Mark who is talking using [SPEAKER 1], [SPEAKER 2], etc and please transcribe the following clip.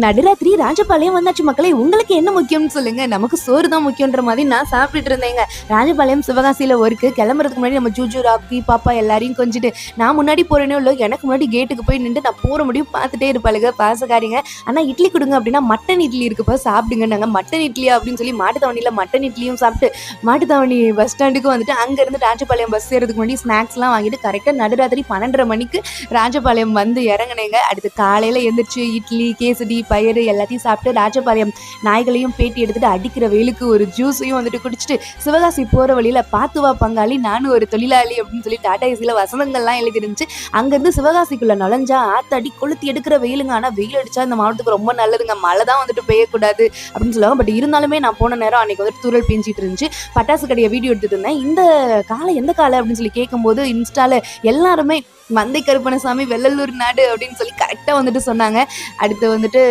[SPEAKER 1] நடுராத்திரி ராஜபாளையம் வந்தாச்சு மக்களே. உங்களுக்கு என்ன முக்கியம்னு சொல்லுங்க. நமக்கு சோறு தான் முக்கியன்ற மாதிரி நான் சாப்பிட்டுட்டு இருந்தேங்க. ராஜபாளையம் சிவகாசியில ஒர்க்கு கிளம்புறதுக்கு முன்னாடி நம்ம ஜூஜு, ராக்கி, பாப்பா எல்லாரையும் கொஞ்சிட்டு நான் முன்னாடி போறேனோ இல்லையோ எனக்கு முன்னாடி கேட்டுக்கு போய் நின்று நான் போற முடியும் பார்த்துட்டே இருப்பாளுங்க பாசக்காரிங்க. ஆனா இட்லி கொடுங்க அப்படின்னா மட்டன் இட்லி இருக்குப்பா சாப்பிடுங்க. நாங்க மட்டன் இட்லியா அப்படின்னு சொல்லி மாட்டுத்தாவணியில மட்டன் இட்லியும் சாப்பிட்டு மாட்டுத்தாவணி பஸ் ஸ்டாண்டுக்கு வந்துட்டு அங்கேருந்து ராஜபாளையம் பஸ் ஏறதுக்கு முன்னாடி ஸ்நாக்ஸ்லாம் வாங்கிட்டு கரெக்டாக நடுராத்திரி 12:30 மணிக்கு ராஜபாளையம் வந்து இறங்குனேங்க. அடுத்து காலையில் எழுந்திரிச்சு இட்லி, கேசரி, பயிறு எல்லாத்தையும் சாப்பிட்டு ராஜபாளையம் நாய்களையும் பேட்டி எடுத்துட்டு அடிக்கிற வெயிலுக்கு ஒரு ஜூஸையும் வந்துட்டு குடிச்சிட்டு சிவகாசி போற வழியில பாத்துவா பங்காளி நானும் ஒரு தொழிலாளி அப்படின்னு சொல்லி டாடா ஏசில வசனங்கள்லாம் எழுதி இருந்துச்சு. அங்கிருந்து சிவகாசிக்குள்ள நுழைஞ்சா ஆத்தாடி கொளுத்தி எடுக்கிற வெயிலுங்க. ஆனா வெயில் அடிச்சா இந்த மாவட்டத்துக்கு ரொம்ப நல்லதுங்க. மழை தான் வந்துட்டு பெய்யக்கூடாது அப்படின்னு சொல்லுவாங்க. பட் இருந்தாலுமே நான் போன நேரம் அன்னைக்கு வந்துட்டு தூரல் பெஞ்சிட்டு இருந்துச்சு. பட்டாசு கடையை வீடியோ எடுத்துட்டு இருந்தேன். இந்த காலை எந்த காலை அப்படின்னு சொல்லி கேட்கும்போது இன்ஸ்டால எல்லாருமே மந்தை கருப்பணசாமி வெள்ளலூர் நாடு அப்படின்னு சொல்லி கரெக்டா வந்துட்டு சொன்னாங்க. அடுத்து வந்துட்டு